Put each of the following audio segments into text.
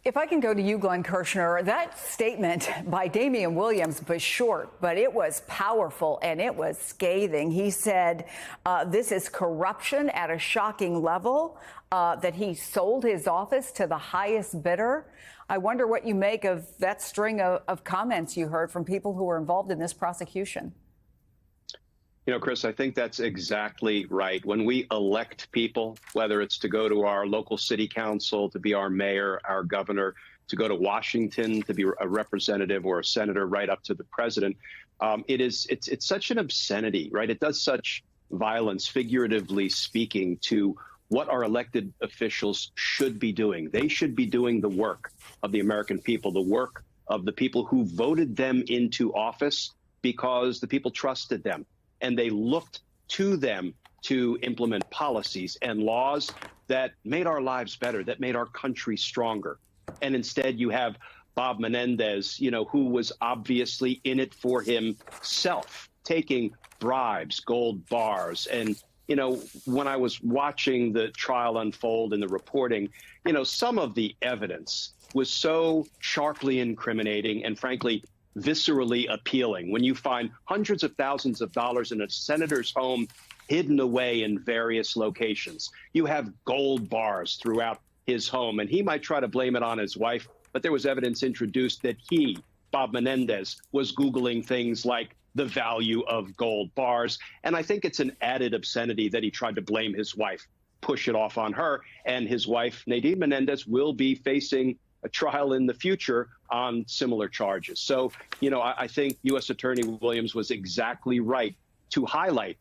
If I can go to you, Glenn Kirshner, that statement by Damian Williams was short, but it was powerful and it was scathing. He said this is corruption at a shocking level, that he sold his office to the highest bidder. I wonder what you make of that string of comments you heard from people who were involved in this prosecution. You know, Chris, I think that's exactly right. When we elect people, whether it's to go to our local city council, to be our mayor, our governor, to go to Washington, to be a representative or a senator, right up to the president, it's such an obscenity, right? It does such violence, figuratively speaking, to what our elected officials should be doing. They should be doing the work of the American people, the work of the people who voted them into office because the people trusted them. And they looked to them to implement policies and laws that made our lives better, that made our country stronger. And instead, you have Bob Menendez, who was obviously in it for himself, taking bribes, gold bars. And, when I was watching the trial unfold and the reporting, some of the evidence was so sharply incriminating and, frankly, viscerally appealing. When you find hundreds of thousands of dollars in a senator's home hidden away in various locations, you have gold bars throughout his home, and he might try to blame it on his wife, but there was evidence introduced that he, Bob Menendez, was Googling things like the value of gold bars. And I think it's an added obscenity that he tried to blame his wife, push it off on her, and his wife, Nadine Menendez, will be facing a trial in the future on similar charges. So, I think U.S. Attorney Williams was exactly right to highlight,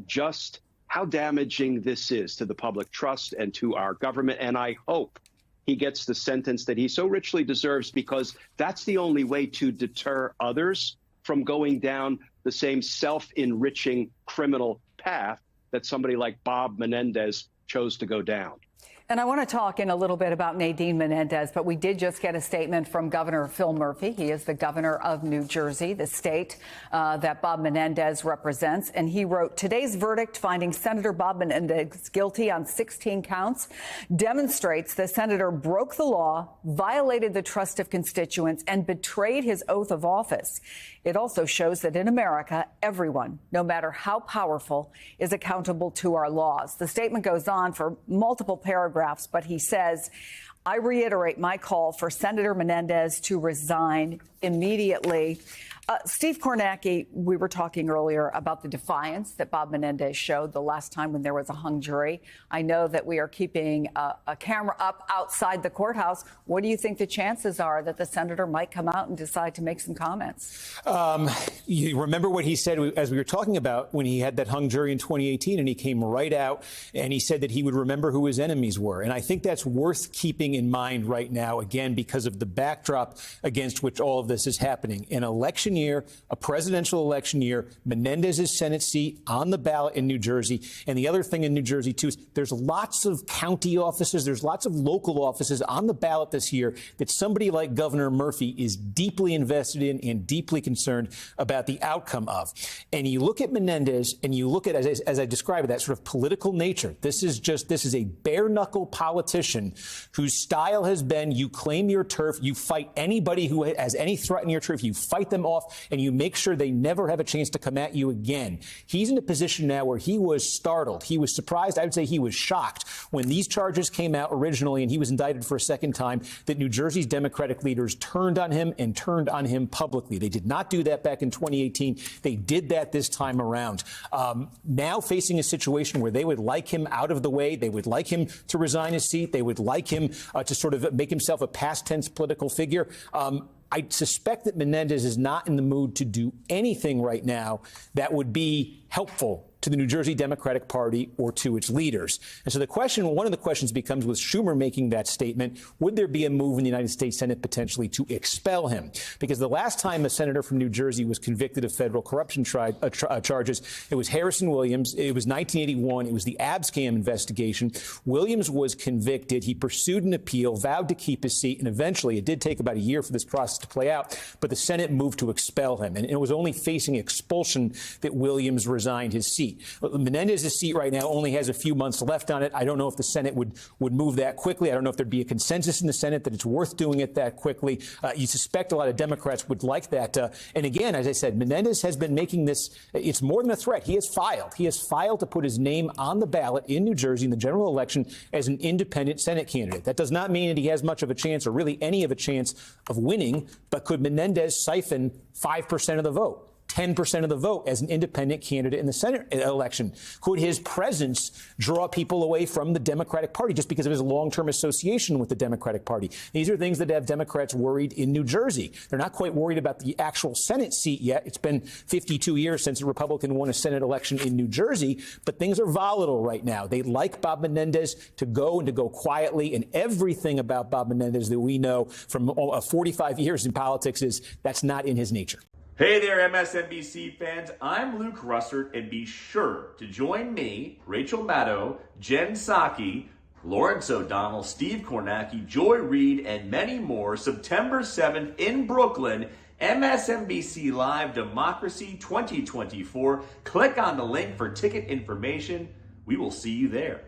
just how damaging this is to the public trust and to our government. And I hope he gets the sentence that he so richly deserves, because that's the only way to deter others from going down the same self-enriching criminal path that somebody like Bob Menendez chose to go down. And I want to talk in a little bit about Nadine Menendez, but we did just get a statement from Governor Phil Murphy. He is the governor of New Jersey, the state that Bob Menendez represents. And he wrote, today's verdict finding Senator Bob Menendez guilty on 16 counts demonstrates the senator broke the law, violated the trust of constituents, and betrayed his oath of office. It also shows that in America, everyone, no matter how powerful, is accountable to our laws. The statement goes on for multiple paragraphs, but he says, I reiterate my call for Senator Menendez to resign immediately. Steve Kornacki, we were talking earlier about the defiance that Bob Menendez showed the last time when there was a hung jury. I know that we are keeping a camera up outside the courthouse. What do you think the chances are that the senator might come out and decide to make some comments? You remember what he said, as we were talking about, when he had that hung jury in 2018, and he came right out and he said that he would remember who his enemies were. And I think that's worth keeping in mind right now, again, because of the backdrop against which all of this is happening. An election year, a presidential election year, Menendez's Senate seat on the ballot in New Jersey. And the other thing in New Jersey, too, is there's lots of county offices, there's lots of local offices on the ballot this year that somebody like Governor Murphy is deeply invested in and deeply concerned about the outcome of. And you look at Menendez and you look at, as I described it, that sort of political nature. This is a bare knuckle politician whose style has been, you claim your turf, you fight anybody who has any threat in your turf, you fight them off, and you make sure they never have a chance to come at you again. He's in a position now where he was startled. He was surprised. I would say he was shocked when these charges came out originally and he was indicted for a second time, that New Jersey's Democratic leaders turned on him and turned on him publicly. They did not do that back in 2018. They did that this time around. Now facing a situation where they would like him out of the way, they would like him to resign his seat, they would like him to sort of make himself a past tense political figure. I suspect that Menendez is not in the mood to do anything right now that would be helpful to the New Jersey Democratic Party or to its leaders. And so one of the questions becomes, with Schumer making that statement, would there be a move in the United States Senate potentially to expel him? Because the last time a senator from New Jersey was convicted of federal corruption charges, it was Harrison Williams. It was 1981. It was the Abscam investigation. Williams was convicted. He pursued an appeal, vowed to keep his seat, and eventually, it did take about a year for this process to play out, but the Senate moved to expel him. And it was only facing expulsion that Williams resigned his seat. seat. Menendez's seat right now only has a few months left on it. I don't know if the Senate would move that quickly. I don't know if there'd be a consensus in the Senate that it's worth doing it that quickly. You suspect a lot of Democrats would like that. And again, as I said, Menendez has been making this, it's more than a threat. He has filed. He has filed to put his name on the ballot in New Jersey in the general election as an independent Senate candidate. That does not mean that he has much of a chance or really any of a chance of winning, but could Menendez siphon 5% of the vote? 10% of the vote as an independent candidate in the Senate election? Could his presence draw people away from the Democratic Party just because of his long-term association with the Democratic Party? These are things that have Democrats worried in New Jersey. They're not quite worried about the actual Senate seat yet. It's been 52 years since a Republican won a Senate election in New Jersey, but things are volatile right now. They like Bob Menendez to go quietly, and everything about Bob Menendez that we know from 45 years in politics is that's not in his nature. Hey there, MSNBC fans. I'm Luke Russert, and be sure to join me, Rachel Maddow, Jen Psaki, Lawrence O'Donnell, Steve Kornacki, Joy Reid, and many more September 7th in Brooklyn, MSNBC Live Democracy 2024. Click on the link for ticket information. We will see you there.